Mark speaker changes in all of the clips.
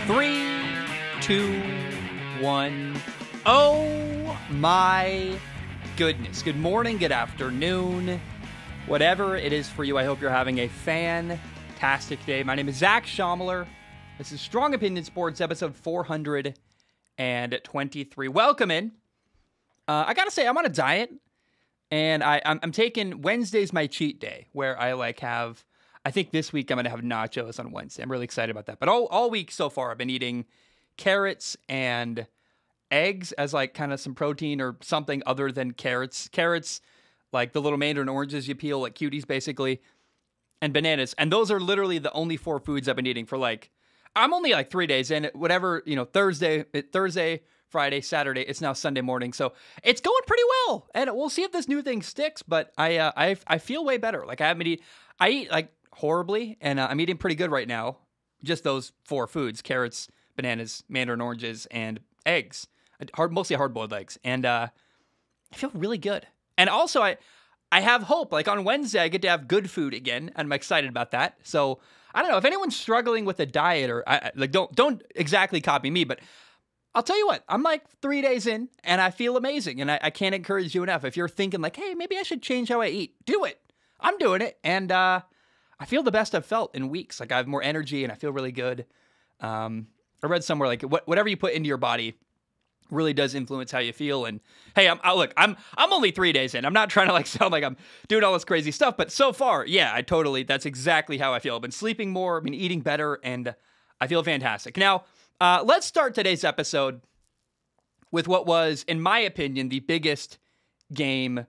Speaker 1: Three, two, one. Oh my goodness. Good morning, good afternoon, whatever it is for you. I hope you're having a fantastic day. My name is Zach Schomler. This is Strong Opinion Sports, episode 423. Welcome in. I gotta say, I'm on a diet, and I'm taking Wednesday's my cheat day, where I think this week I'm going to have nachos on Wednesday. I'm really excited about that. But all week so far, I've been eating carrots and eggs as like kind of some protein or something other than carrots. Carrots, like the little mandarin oranges you peel, like cuties basically, and bananas. And those are literally the only four foods I've been eating for I'm only 3 days in. Whatever, Thursday, Friday, Saturday. It's now Sunday morning. So it's going pretty well. And we'll see if this new thing sticks. But I feel way better. I eat horribly, and I'm eating pretty good right now. Just those four foods: carrots, bananas, mandarin oranges, and eggs. Mostly hard-boiled eggs. And I feel really good. And also, I have hope. On Wednesday, I get to have good food again, and I'm excited about that. So I don't know if anyone's struggling with a diet, or don't exactly copy me, but I'll tell you what, I'm 3 days in, and I feel amazing. And I can't encourage you enough. If you're thinking hey, maybe I should change how I eat, do it. I'm doing it, and I feel the best I've felt in weeks. I have more energy and I feel really good. I read somewhere whatever you put into your body really does influence how you feel. And hey, I'm only 3 days in. I'm not trying to sound like I'm doing all this crazy stuff, but so far, yeah, that's exactly how I feel. I've been sleeping more, I've been eating better, and I feel fantastic. Now, let's start today's episode with what was, in my opinion, the biggest game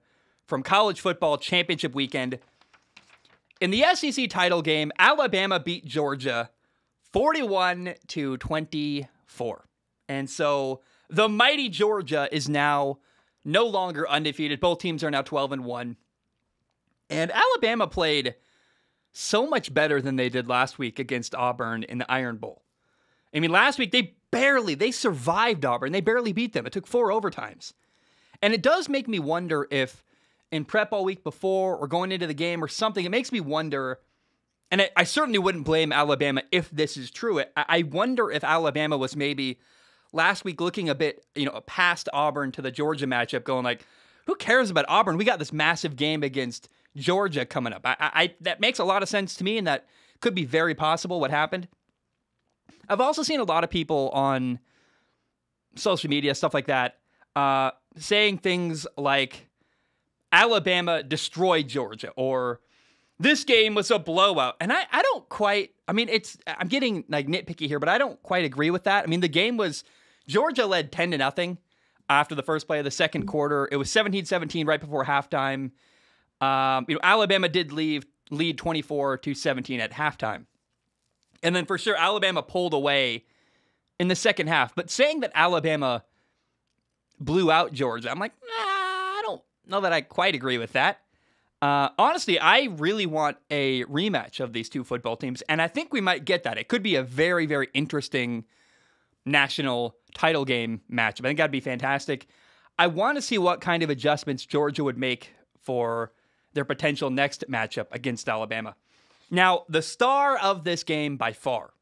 Speaker 1: from college football championship weekend. In the SEC title game, Alabama beat Georgia 41-24. And so the mighty Georgia is now no longer undefeated. Both teams are now 12-1. And Alabama played so much better than they did last week against Auburn in the Iron Bowl. I mean, last week they survived Auburn. They barely beat them. It took 4 overtimes. And it does make me wonder if in prep all week before or going into the game or something, it makes me wonder, and I certainly wouldn't blame Alabama if this is true. I wonder if Alabama was maybe last week looking a bit, past Auburn to the Georgia matchup, going who cares about Auburn? We got this massive game against Georgia coming up. That makes a lot of sense to me, and that could be very possible what happened. I've also seen a lot of people on social media, stuff like that, saying things like Alabama destroyed Georgia, or this game was a blowout. And I don't quite, I'm getting nitpicky here, but I don't quite agree with that. I mean, the game was, Georgia led 10-0 after the first play of the second quarter. It was 17-17 right before halftime. Alabama did lead 24-17 at halftime. And then for sure, Alabama pulled away in the second half. But saying that Alabama blew out Georgia, I'm I don't know that I quite agree with that. Honestly, I really want a rematch of these two football teams, and I think we might get that. It could be a very, very interesting national title game matchup. I think that'd be fantastic. I want to see what kind of adjustments Georgia would make for their potential next matchup against Alabama. Now, the star of this game by far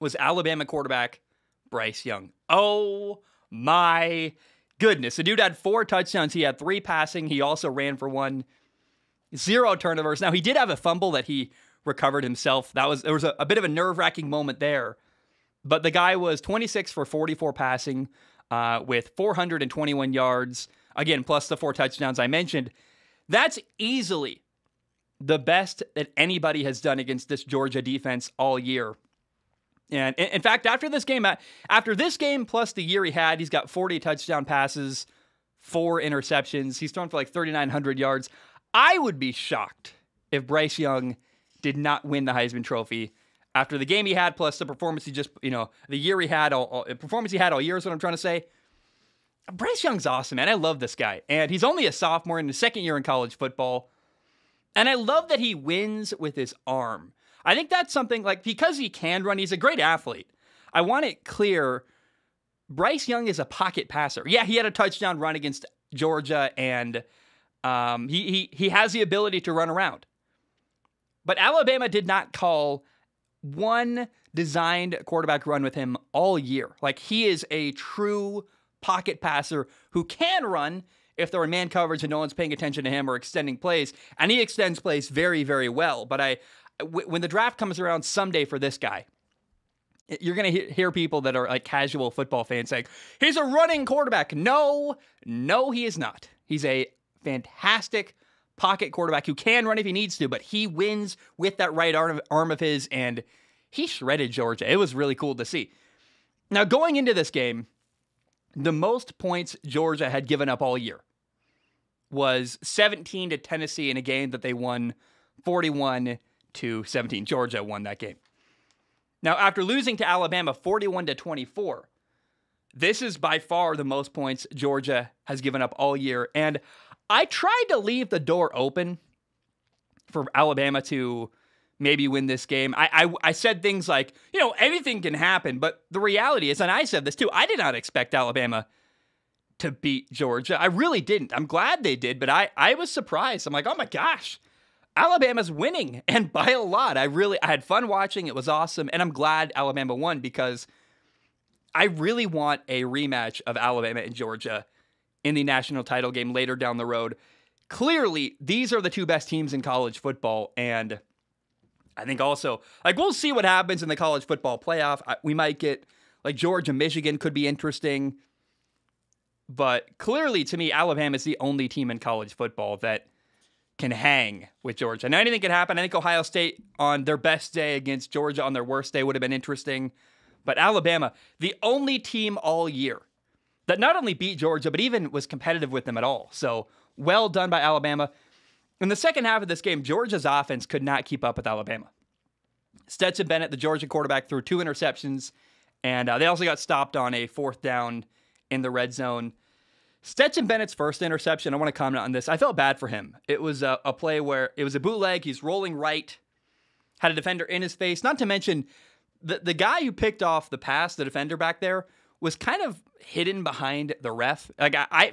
Speaker 1: was Alabama quarterback Bryce Young. Oh my goodness. The dude had 4 touchdowns. He had 3 passing. He also ran for 1. 0 turnovers. Now, he did have a fumble that he recovered himself. There was a bit of a nerve-wracking moment there. But the guy was 26 for 44 passing with 421 yards. Again, plus the 4 touchdowns I mentioned. That's easily the best that anybody has done against this Georgia defense all year. And in fact, after this game plus the year he had, he's got 40 touchdown passes, 4 interceptions. He's thrown for 3,900 yards. I would be shocked if Bryce Young did not win the Heisman Trophy after the game he had, plus the performance the year he had, performance he had all year is what I'm trying to say. Bryce Young's awesome, man. I love this guy. And he's only a sophomore in his second year in college football. And I love that he wins with his arm. I think that's something, because he can run, he's a great athlete. I want it clear, Bryce Young is a pocket passer. Yeah, he had a touchdown run against Georgia, and he has the ability to run around. But Alabama did not call one designed quarterback run with him all year. Like, he is a true pocket passer who can run if they're in man coverage and no one's paying attention to him or extending plays. And he extends plays very, very well. But when the draft comes around someday for this guy, you're going to hear people that are like casual football fans saying, he's a running quarterback. No, he is not. He's a fantastic pocket quarterback who can run if he needs to, but he wins with that right arm of his, and he shredded Georgia. It was really cool to see. Now, going into this game, the most points Georgia had given up all year was 17 to Tennessee in a game that they won 41-17. Georgia won that game. Now, after losing to Alabama 41-24, this is by far the most points Georgia has given up all year. And I tried to leave the door open for Alabama to maybe win this game. I said things like, anything can happen. But the reality is, and I said this too, I did not expect Alabama to beat Georgia. I really didn't. I'm glad they did, but I was surprised. I'm like, oh my gosh, Alabama's winning, and by a lot. I had fun watching. It was awesome, and I'm glad Alabama won because I really want a rematch of Alabama and Georgia in the national title game later down the road. Clearly, these are the two best teams in college football, and I think also, we'll see what happens in the college football playoff. We might get, Georgia, Michigan could be interesting, but clearly, to me, Alabama is the only team in college football that can hang with Georgia. Now, anything can happen. I think Ohio State on their best day against Georgia on their worst day would have been interesting. But Alabama, the only team all year that not only beat Georgia, but even was competitive with them at all. So, well done by Alabama. In the second half of this game, Georgia's offense could not keep up with Alabama. Stetson Bennett, the Georgia quarterback, threw 2 interceptions, and they also got stopped on a 4th down in the red zone. Stetson Bennett's first interception, I want to comment on this. I felt bad for him. It was a play where it was a bootleg. He's rolling right, had a defender in his face. Not to mention, the guy who picked off the pass, the defender back there, was kind of hidden behind the ref.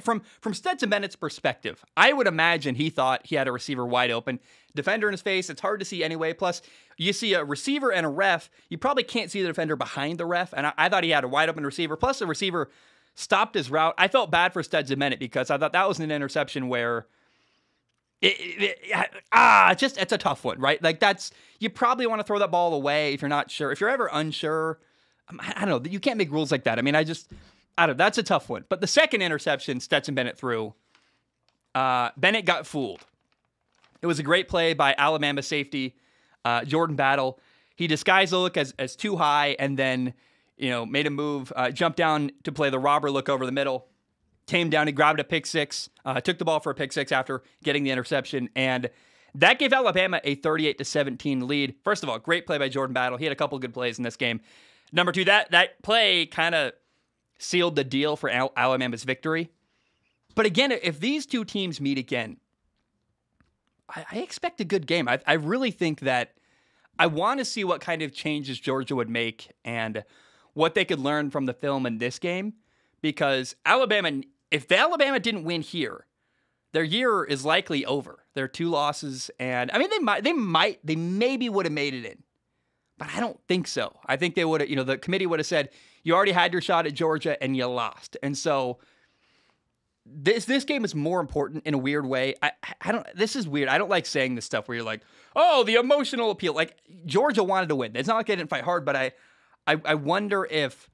Speaker 1: From Stetson Bennett's perspective, I would imagine he thought he had a receiver wide open. Defender in his face, it's hard to see anyway. Plus, you see a receiver and a ref, you probably can't see the defender behind the ref. And I thought he had a wide open receiver. Plus, the receiver stopped his route. I felt bad for Stetson Bennett because I thought that was an interception where it's a tough one, right? You probably want to throw that ball away if you're not sure. If you're ever unsure, I don't know. You can't make rules like that. I mean, that's a tough one. But the second interception Stetson Bennett threw, Bennett got fooled. It was a great play by Alabama safety, Jordan Battle. He disguised the look as too high and then, made a move, jumped down to play the robber look over the middle, came down, he grabbed a pick six, took the ball for a pick six after getting the interception, and that gave Alabama a 38-17 lead. First of all, great play by Jordan Battle. He had a couple good plays in this game. Number 2, that play kind of sealed the deal for Alabama's victory. But again, if these two teams meet again, I expect a good game. I really think that I want to see what kind of changes Georgia would make and what they could learn from the film in this game. Because if Alabama didn't win here, their year is likely over. There are 2 losses, and I mean they maybe would have made it in, but I don't think so. I think they would have. The committee would have said you already had your shot at Georgia and you lost, and so this game is more important in a weird way. I don't. This is weird. I don't like saying this stuff where you're like, oh, the emotional appeal. Like Georgia wanted to win. It's not like they didn't fight hard, but I wonder if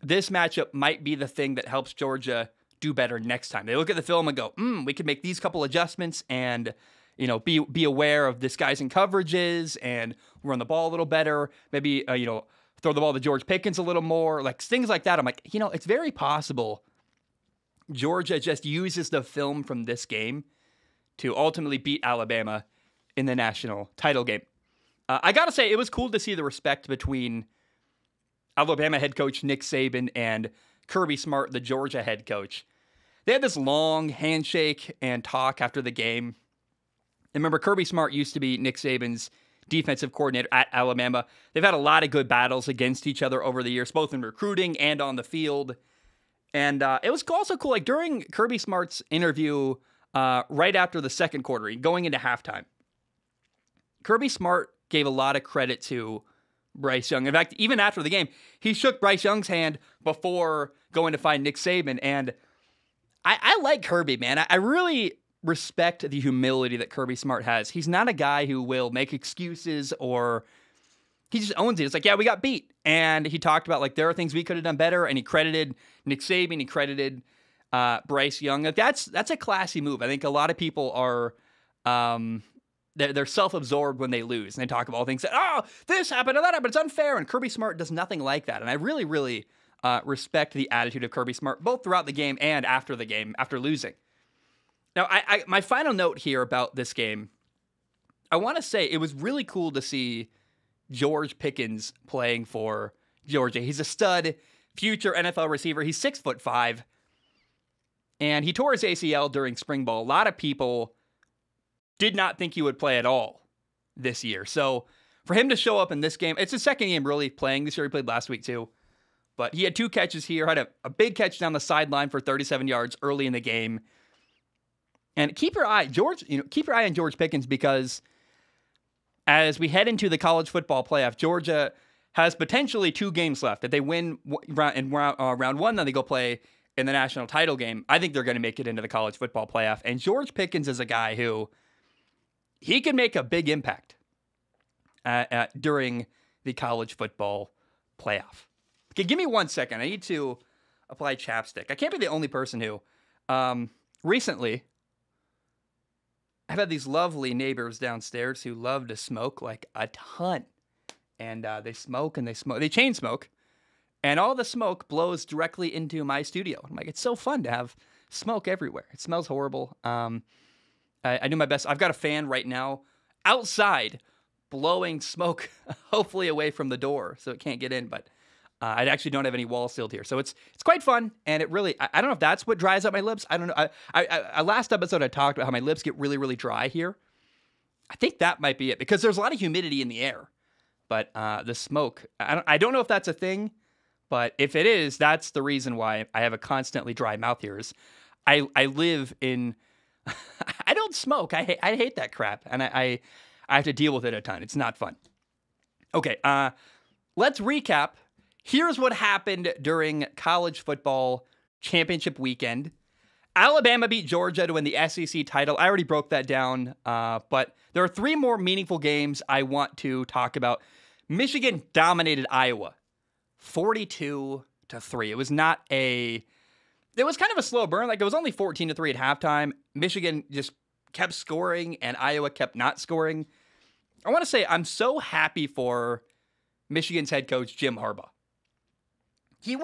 Speaker 1: this matchup might be the thing that helps Georgia do better next time. They look at the film and go, we could make these couple adjustments and, be aware of disguising coverages and run the ball a little better. Maybe, throw the ball to George Pickens a little more, things like that. I'm like, it's very possible Georgia just uses the film from this game to ultimately beat Alabama in the national title game. I got to say, it was cool to see the respect between Alabama head coach Nick Saban and Kirby Smart, the Georgia head coach. They had this long handshake and talk after the game. And remember, Kirby Smart used to be Nick Saban's defensive coordinator at Alabama. They've had a lot of good battles against each other over the years, both in recruiting and on the field. And it was also cool, during Kirby Smart's interview right after the second quarter, going into halftime, Kirby Smart gave a lot of credit to Bryce Young. In fact, even after the game, he shook Bryce Young's hand before going to find Nick Saban. And I like Kirby, man. I really respect the humility that Kirby Smart has. He's not a guy who will make excuses or he just owns it. It's like, yeah, we got beat. And he talked about, like, there are things we could have done better. And he credited Nick Saban. He credited Bryce Young. Like, that's a classy move. I think a lot of people are they're self-absorbed when they lose. And they talk about all things that, oh, this happened or that happened. It's unfair. And Kirby Smart does nothing like that. And I really, really respect the attitude of Kirby Smart, both throughout the game and after the game, after losing. Now, my final note here about this game, I want to say it was really cool to see George Pickens playing for Georgia. He's a stud, future NFL receiver. He's 6'5", and he tore his ACL during spring ball. A lot of people did not think he would play at all this year. So for him to show up in this game, it's his second game really playing this year. He played last week too. But he had 2 catches here, had a big catch down the sideline for 37 yards early in the game. And keep your eye on George Pickens, because as we head into the college football playoff, Georgia has potentially 2 games left. If they win in round 1, then they go play in the national title game. I think they're going to make it into the college football playoff. And George Pickens is a guy who he can make a big impact during the college football playoff. Okay, give me 1 second. I need to apply chapstick. I can't be the only person who recently I've had these lovely neighbors downstairs who love to smoke like a ton. And they smoke and they smoke. They chain smoke. And all the smoke blows directly into my studio. I'm like, it's so fun to have smoke everywhere. It smells horrible. I do my best. I've got a fan right now outside blowing smoke, hopefully away from the door so it can't get in. But I actually don't have any wall sealed here. So it's quite fun. And it really, I don't know if that's what dries up my lips. I don't know. I last episode I talked about how my lips get really, really dry here. I think that might be it, because there's a lot of humidity in the air. But the smoke, I don't know if that's a thing. But if it is, that's the reason why I have a constantly dry mouth here. Is I live in, I don't smoke. I hate that crap. And I have to deal with it a ton. It's not fun. Okay, let's recap. Here's what happened during college football championship weekend. Alabama beat Georgia to win the SEC title. I already broke that down, but there are 3 more meaningful games I want to talk about. Michigan dominated Iowa, 42-3. It was kind of a slow burn. Like, it was only 14-3 at halftime. Michigan just kept scoring, and Iowa kept not scoring. I want to say I'm so happy for Michigan's head coach, Jim Harbaugh. He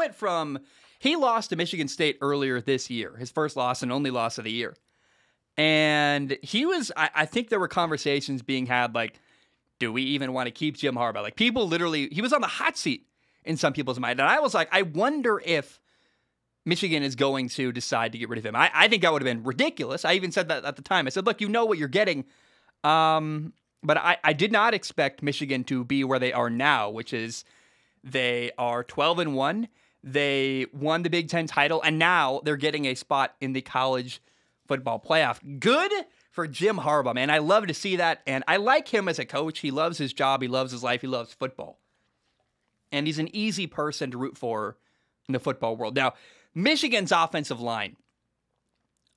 Speaker 1: lost to Michigan State earlier this year, his first loss and only loss of the year. And I think there were conversations being had like, do we even want to keep Jim Harbaugh? Like, people literally, he was on the hot seat in some people's mind. And I was like, I wonder if Michigan is going to decide to get rid of him. I think that would have been ridiculous. I even said that at the time. I said, look, you know what you're getting. But I did not expect Michigan to be where they are now, which is they are 12-1. They won the Big Ten title, and now they're getting a spot in the college football playoff. Good for Jim Harbaugh, man. I love to see that, and I like him as a coach. He loves his job. He loves his life. He loves football. And he's an easy person to root for in the football world. Now, Michigan's offensive line,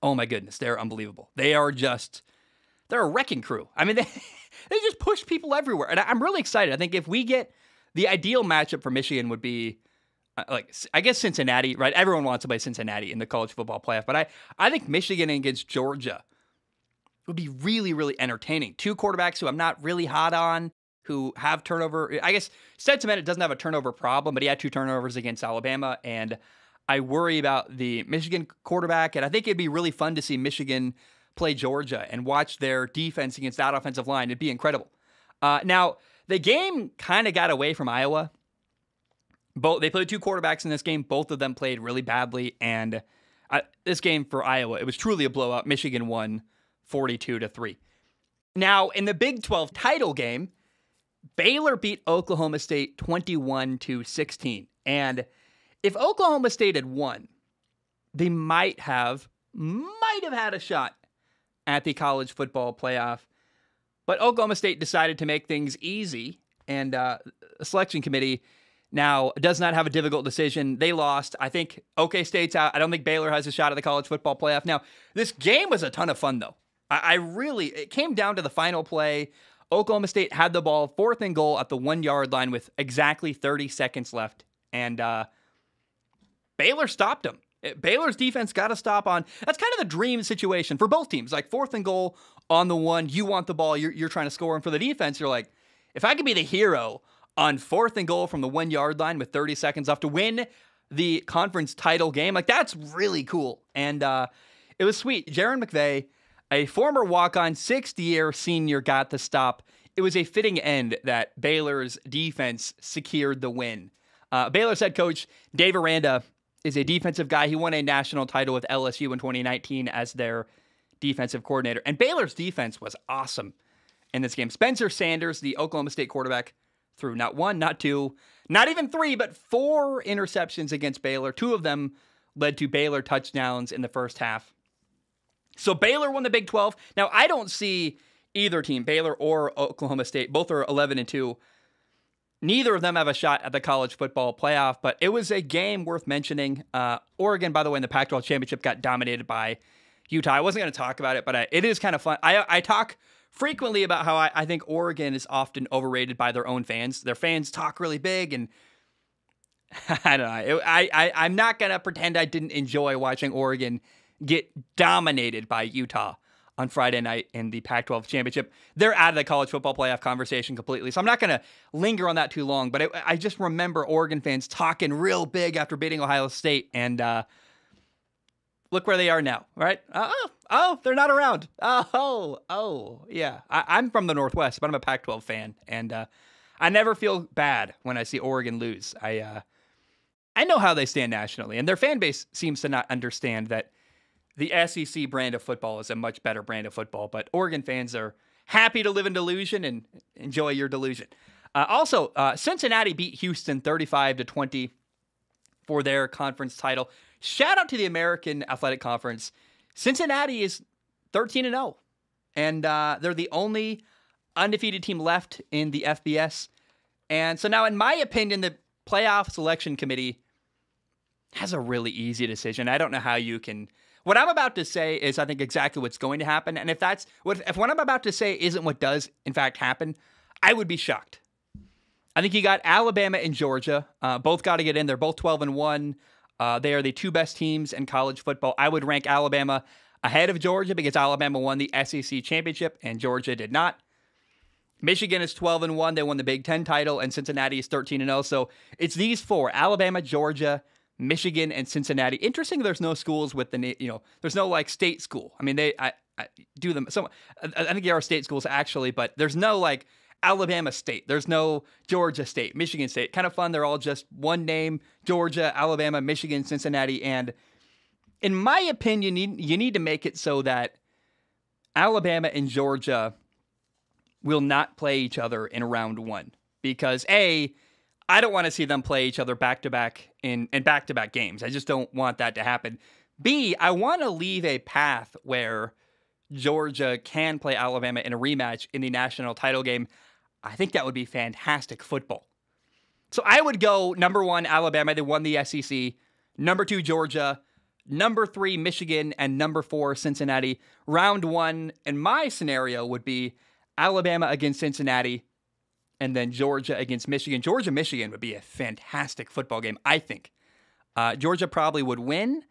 Speaker 1: oh my goodness, they're unbelievable. They're a wrecking crew. I mean, they just push people everywhere, and I'm really excited. I think if we get the ideal matchup for Michigan would be, I guess Cincinnati, right? Everyone wants to play Cincinnati in the college football playoff, but I think Michigan against Georgia would be really, really entertaining. 2 quarterbacks who I'm not really hot on, who have turnover. I guess Stetson Bennett doesn't have a turnover problem, but he had 2 turnovers against Alabama, and I worry about the Michigan quarterback, and I think it'd be really fun to see Michigan play Georgia and watch their defense against that offensive line. It'd be incredible. Now, the game kind of got away from Iowa. They played 2 quarterbacks in this game. Both of them played really badly. And this game for Iowa, it was truly a blowout. Michigan won 42-3. Now, in the Big 12 title game, Baylor beat Oklahoma State 21-16. And if Oklahoma State had won, they might have had a shot at the college football playoff. But Oklahoma State decided to make things easy And the selection committee now does not have a difficult decision. They lost. I think OK State's out. I don't think Baylor has a shot at the college football playoff. Now, this game was a ton of fun, though. It came down to the final play. Oklahoma State had the ball, 4th and goal at the 1-yard line with exactly 30 seconds left. And Baylor stopped them. Baylor's defense got to stop on. That's kind of the dream situation for both teams. Like 4th and goal on the 1, you want the ball, you're trying to score. And for the defense, you're like, if I could be the hero on 4th and goal from the 1-yard line with 30 seconds left to win the conference title game, like that's really cool. And it was sweet. Jaron McVay, a former walk-on 6th-year senior, got the stop. It was a fitting end that Baylor's defense secured the win. Baylor's head coach, Dave Aranda, is a defensive guy. He won a national title with LSU in 2019 as their defensive coordinator. And Baylor's defense was awesome in this game. Spencer Sanders, the Oklahoma State quarterback, threw not 1, not 2, not even 3, but 4 interceptions against Baylor. 2 of them led to Baylor touchdowns in the first half. So Baylor won the Big 12. Now, I don't see either team, Baylor or Oklahoma State, both are 11-2. Neither of them have a shot at the college football playoff, but it was a game worth mentioning. Oregon, by the way, in the Pac-12 championship got dominated by Utah. I wasn't going to talk about it, but it is kind of fun. I talk frequently about how I think Oregon is often overrated by their own fans. Their fans talk really big, and I don't know. I'm not going to pretend I didn't enjoy watching Oregon get dominated by Utah on Friday night in the Pac-12 championship. They're out of the college football playoff conversation completely, so I'm not going to linger on that too long, but I just remember Oregon fans talking real big after beating Ohio State, and look where they are now, right? Oh, they're not around. Yeah. I'm from the Northwest, but I'm a Pac-12 fan, and I never feel bad when I see Oregon lose. I know how they stand nationally, and their fan base seems to not understand that the SEC brand of football is a much better brand of football, but Oregon fans are happy to live in delusion and enjoy your delusion. Also, Cincinnati beat Houston 35-20 for their conference title. Shout out to the American Athletic Conference. Cincinnati is 13-0, and they're the only undefeated team left in the FBS. And so now, in my opinion, the playoff selection committee has a really easy decision. I don't know how you can... What I'm about to say is, I think, exactly what's going to happen. And if what I'm about to say isn't what does, in fact, happen, I would be shocked. I think you got Alabama and Georgia. Both got to get in. They're both 12-1. They are the 2 best teams in college football. I would rank Alabama ahead of Georgia because Alabama won the SEC championship and Georgia did not. Michigan is 12-1. They won the Big Ten title, and Cincinnati is 13-0. So it's these 4: Alabama, Georgia, Michigan, and Cincinnati. Interesting, there's no schools with there's no like state school. I mean, I do them. So I think there are state schools actually, but there's no like Alabama State. There's no Georgia State, Michigan State. Kind of fun. They're all just one name: Georgia, Alabama, Michigan, Cincinnati. And in my opinion, you need to make it so that Alabama and Georgia will not play each other in round 1 because I don't want to see them play each other back-to-back in back-to-back games. I just don't want that to happen. B, I want to leave a path where Georgia can play Alabama in a rematch in the national title game. I think that would be fantastic football. So I would go number 1, Alabama. They won the SEC. Number 2, Georgia. Number 3, Michigan. And number 4, Cincinnati. Round 1 in my scenario would be Alabama against Cincinnati, and then Georgia against Michigan. Georgia-Michigan would be a fantastic football game, I think. Georgia probably would win,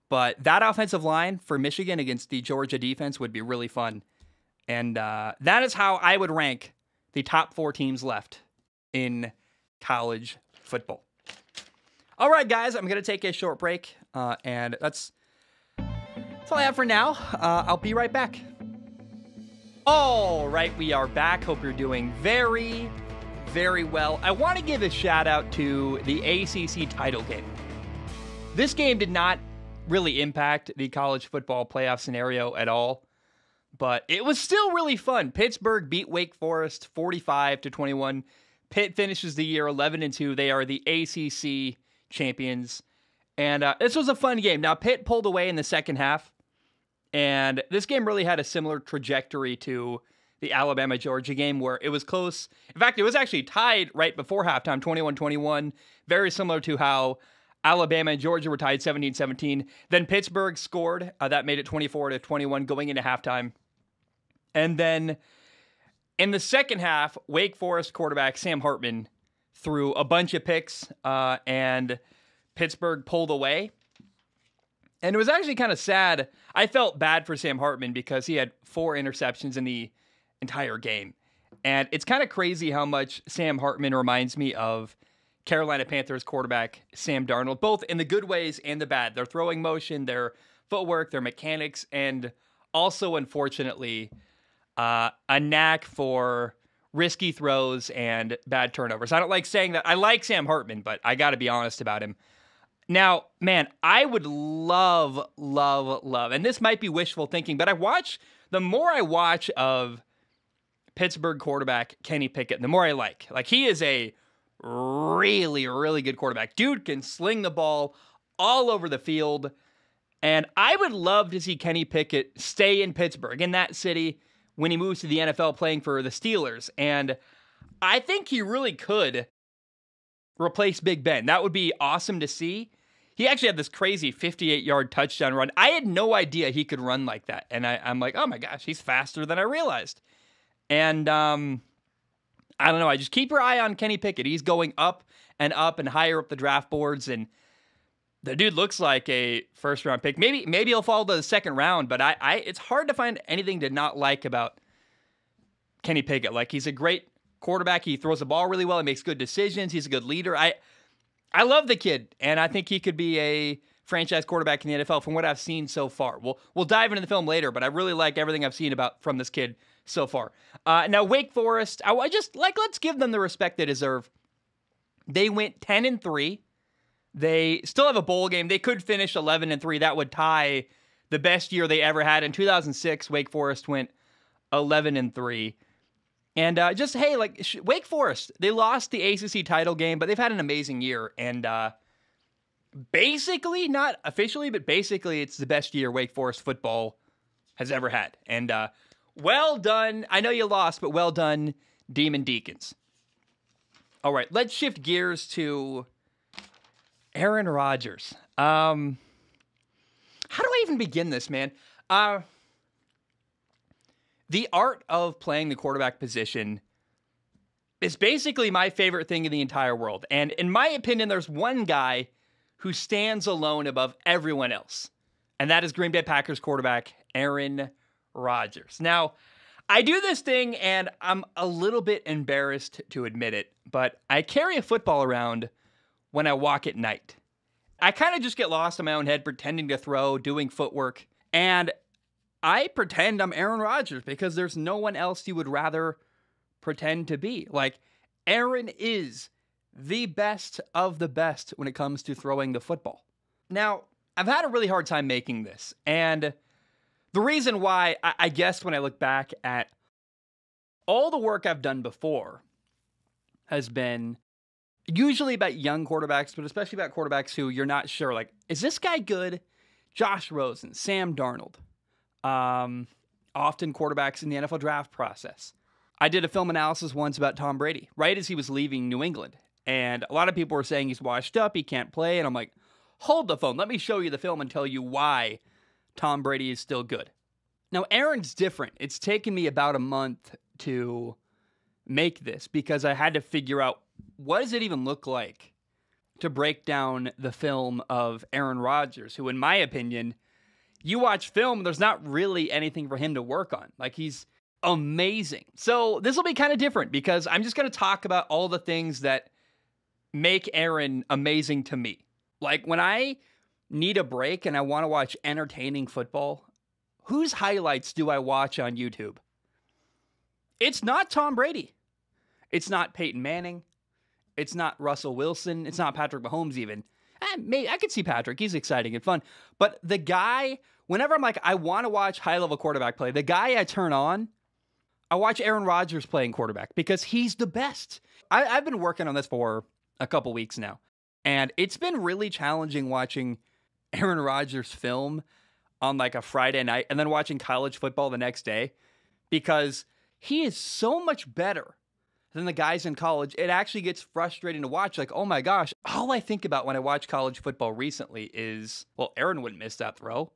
Speaker 1: but that offensive line for Michigan against the Georgia defense would be really fun. And that is how I would rank the top 4 teams left in college football. All right, guys, I'm going to take a short break, and that's all I have for now. I'll be right back. All right, we are back. Hope you're doing very, very well. I want to give a shout out to the ACC title game. This game did not really impact the college football playoff scenario at all, but it was still really fun. Pittsburgh beat Wake Forest 45-21. Pitt finishes the year 11-2. They are the ACC champions, and this was a fun game. Now, Pitt pulled away in the second half. And this game really had a similar trajectory to the Alabama-Georgia game where it was close. In fact, it was actually tied right before halftime, 21-21, very similar to how Alabama and Georgia were tied 17-17. Then Pittsburgh scored. That made it 24-21 going into halftime. And then in the second half, Wake Forest quarterback Sam Hartman threw a bunch of picks, and Pittsburgh pulled away. And it was actually kind of sad. I felt bad for Sam Hartman because he had 4 interceptions in the entire game. And it's kind of crazy how much Sam Hartman reminds me of Carolina Panthers quarterback Sam Darnold, both in the good ways and the bad. Their throwing motion, their footwork, their mechanics, and also, unfortunately, a knack for risky throws and bad turnovers. I don't like saying that. I like Sam Hartman, but I got to be honest about him. Now, man, I would love, and this might be wishful thinking, but the more I watch of Pittsburgh quarterback Kenny Pickett, the more I like. Like, he is a really, really good quarterback. Dude can sling the ball all over the field, and I would love to see Kenny Pickett stay in Pittsburgh, in that city, when he moves to the NFL playing for the Steelers, and I think he really could replace Big Ben. That would be awesome to see. He actually had this crazy 58-yard touchdown run. I had no idea he could run like that. And I'm like, oh my gosh, he's faster than I realized. And I don't know. I just keep your eye on Kenny Pickett. He's going up and higher up the draft boards. And the dude looks like a first-round pick. Maybe he'll fall to the second round, but it's hard to find anything to not like about Kenny Pickett. Like, he's a great quarterback. He throws the ball really well. He makes good decisions. He's a good leader. I love the kid, and I think he could be a franchise quarterback in the NFL from what I've seen so far. We'll dive into the film later, but I really like everything I've seen from this kid so far. Now, Wake Forest, let's give them the respect they deserve. They went 10-3. They still have a bowl game. They could finish 11-3. That would tie the best year they ever had. In 2006, Wake Forest went 11-3. And Wake Forest, they lost the ACC title game, but they've had an amazing year. And basically, not officially, but basically, it's the best year Wake Forest football has ever had. And well done. I know you lost, but well done, Demon Deacons. All right, let's shift gears to Aaron Rodgers. How do I even begin this, man? The art of playing the quarterback position is basically my favorite thing in the entire world. And in my opinion, there's one guy who stands alone above everyone else. And that is Green Bay Packers quarterback Aaron Rodgers. Now, I do this thing, and I'm a little bit embarrassed to admit it, but I carry a football around when I walk at night. I kind of just get lost in my own head, pretending to throw, doing footwork, and I pretend I'm Aaron Rodgers because there's no one else you would rather pretend to be. Like, Aaron is the best of the best when it comes to throwing the football. Now, I've had a really hard time making this, and the reason why, I guess when I look back at all the work I've done before, has been usually about young quarterbacks, but especially about quarterbacks who you're not sure, like, is this guy good? Josh Rosen, Sam Darnold. Often quarterbacks in the NFL draft process. I did a film analysis once about Tom Brady, right as he was leaving New England. And a lot of people were saying he's washed up, he can't play. And I'm like, hold the phone. Let me show you the film and tell you why Tom Brady is still good. Now, Aaron's different. It's taken me about a month to make this because I had to figure out, what does it even look like to break down the film of Aaron Rodgers, who, in my opinion, you watch film, there's not really anything for him to work on. Like, he's amazing. So this will be kind of different because I'm just going to talk about all the things that make Aaron amazing to me. Like, when I need a break and I want to watch entertaining football, whose highlights do I watch on YouTube? It's not Tom Brady. It's not Peyton Manning. It's not Russell Wilson. It's not Patrick Mahomes even. Maybe I could see Patrick. He's exciting and fun. But the guy, whenever I'm like, I want to watch high-level quarterback play, the guy I turn on, I watch Aaron Rodgers playing quarterback because he's the best. I've been working on this for a couple weeks now, and it's been really challenging watching Aaron Rodgers film on like a Friday night and then watching college football the next day because he is so much better than the guys in college. It actually gets frustrating to watch. Like, oh my gosh, all I think about when I watch college football recently is, well, Aaron wouldn't miss that throw.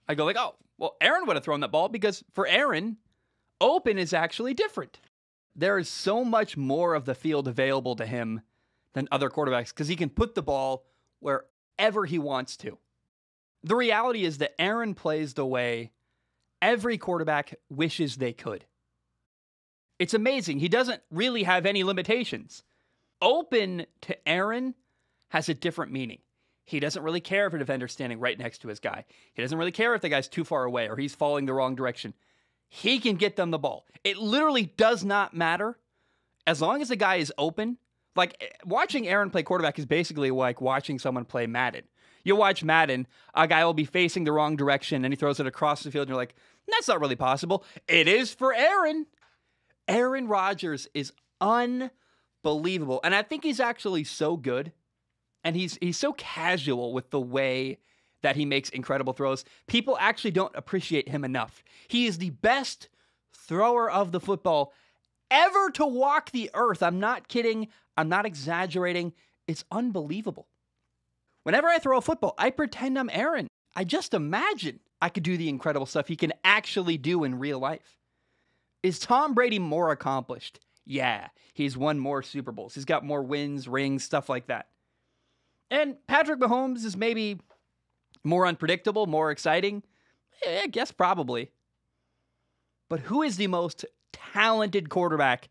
Speaker 1: I go like, oh, well, Aaron would have thrown that ball, because for Aaron, open is actually different. There is so much more of the field available to him than other quarterbacks, because he can put the ball wherever he wants to. The reality is that Aaron plays the way every quarterback wishes they could. It's amazing. He doesn't really have any limitations. Open to Aaron has a different meaning. He doesn't really care if a defender's standing right next to his guy. He doesn't really care if the guy's too far away or he's falling the wrong direction. He can get them the ball. It literally does not matter. As long as the guy is open, like watching Aaron play quarterback is basically like watching someone play Madden. You watch Madden, a guy will be facing the wrong direction and he throws it across the field and you're like, that's not really possible. It is for Aaron. Aaron Rodgers is unbelievable. And I think he's actually so good. And he's so casual with the way that he makes incredible throws. People actually don't appreciate him enough. He is the best thrower of the football ever to walk the earth. I'm not kidding. I'm not exaggerating. It's unbelievable. Whenever I throw a football, I pretend I'm Aaron. I just imagine I could do the incredible stuff he can actually do in real life. Is Tom Brady more accomplished? Yeah, he's won more Super Bowls. He's got more wins, rings, stuff like that. And Patrick Mahomes is maybe more unpredictable, more exciting. I guess probably. But who is the most talented quarterback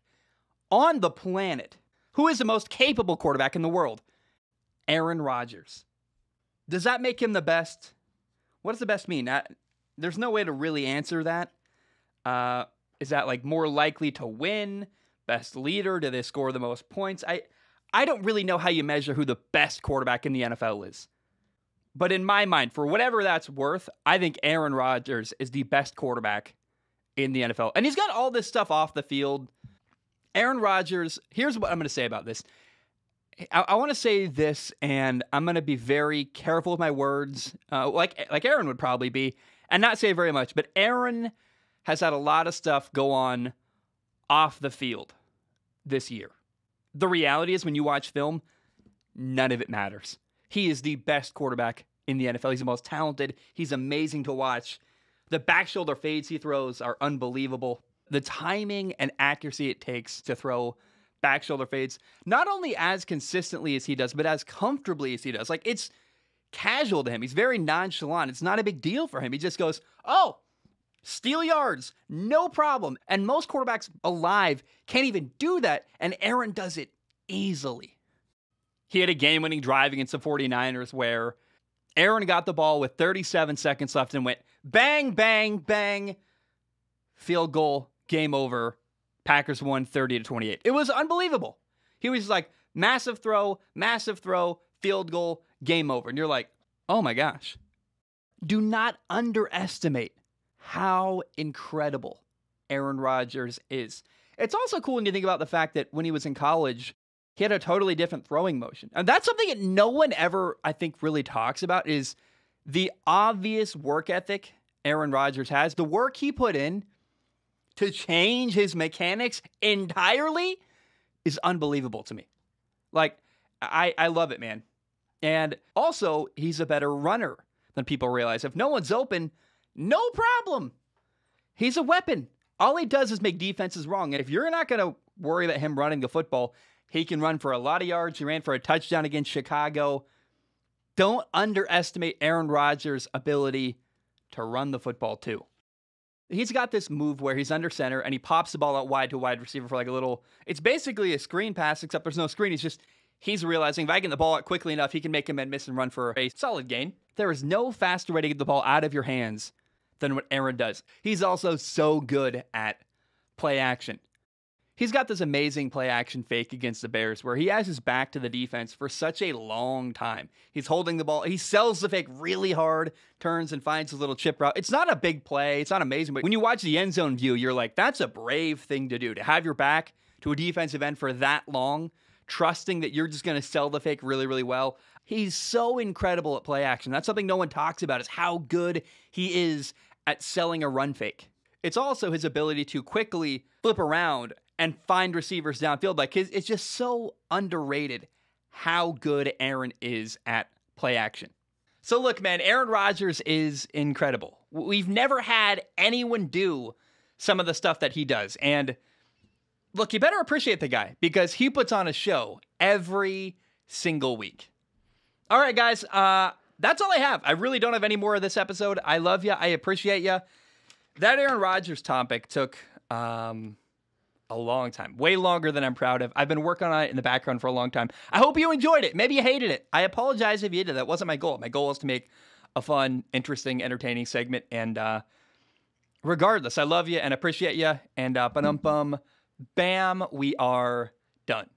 Speaker 1: on the planet? Who is the most capable quarterback in the world? Aaron Rodgers. Does that make him the best? What does the best mean? There's no way to really answer that. Is that like more likely to win? Best leader? Do they score the most points? I don't really know how you measure who the best quarterback in the NFL is. But in my mind, for whatever that's worth, I think Aaron Rodgers is the best quarterback in the NFL. And he's got all this stuff off the field. Aaron Rodgers, here's what I'm going to say about this. I want to say this, and I'm going to be very careful with my words, like Aaron would probably be, and not say very much. But Aaron has had a lot of stuff go on off the field this year. The reality is, when you watch film, none of it matters. He is the best quarterback in the NFL. He's the most talented. He's amazing to watch. The back shoulder fades he throws are unbelievable. The timing and accuracy it takes to throw back shoulder fades, not only as consistently as he does, but as comfortably as he does. Like, it's casual to him. He's very nonchalant. It's not a big deal for him. He just goes, oh, steal yards, no problem. And most quarterbacks alive can't even do that, and Aaron does it easily. He had a game-winning drive against the 49ers where Aaron got the ball with 37 seconds left and went bang, bang, bang, field goal, game over. Packers won 30-28. It was unbelievable. He was like, massive throw, field goal, game over. And you're like, oh my gosh. Do not underestimate how incredible Aaron Rodgers is. It's also cool when you think about the fact that when he was in college, he had a totally different throwing motion. And that's something that no one ever, I think, really talks about, is the obvious work ethic Aaron Rodgers has. The work he put in to change his mechanics entirely is unbelievable to me. Like, I love it, man. And also, he's a better runner than people realize. If no one's open, no problem. He's a weapon. All he does is make defenses wrong. And if you're not going to worry about him running the football, he can run for a lot of yards. He ran for a touchdown against Chicago. Don't underestimate Aaron Rodgers' ability to run the football, too. He's got this move where he's under center and he pops the ball out wide to a wide receiver for like a little, it's basically a screen pass, except there's no screen. He's realizing if I get the ball out quickly enough, he can make him miss and run for a solid gain. There is no faster way to get the ball out of your hands than what Aaron does. He's also so good at play action. He's got this amazing play action fake against the Bears where he has his back to the defense for such a long time. He's holding the ball. He sells the fake really hard, turns and finds his little chip route. It's not a big play. It's not amazing. But when you watch the end zone view, you're like, that's a brave thing to do. To have your back to a defensive end for that long, trusting that you're just going to sell the fake really, really well. He's so incredible at play action. That's something no one talks about, is how good he is at selling a run fake. it's also his ability to quickly flip around and find receivers downfield. Like, it's just so underrated how good Aaron is at play action. So look, man, Aaron Rodgers is incredible. We've never had anyone do some of the stuff that he does. And look, you better appreciate the guy because he puts on a show every single week. All right, guys, that's all I have. I really don't have any more of this episode. I love you. I appreciate you. That Aaron Rodgers topic took a long time, way longer than I'm proud of. I've been working on it in the background for a long time. I hope you enjoyed it. Maybe you hated it. I apologize if you did. That wasn't my goal. My goal was to make a fun, interesting, entertaining segment. And regardless, I love you and appreciate you. And bam, we are done.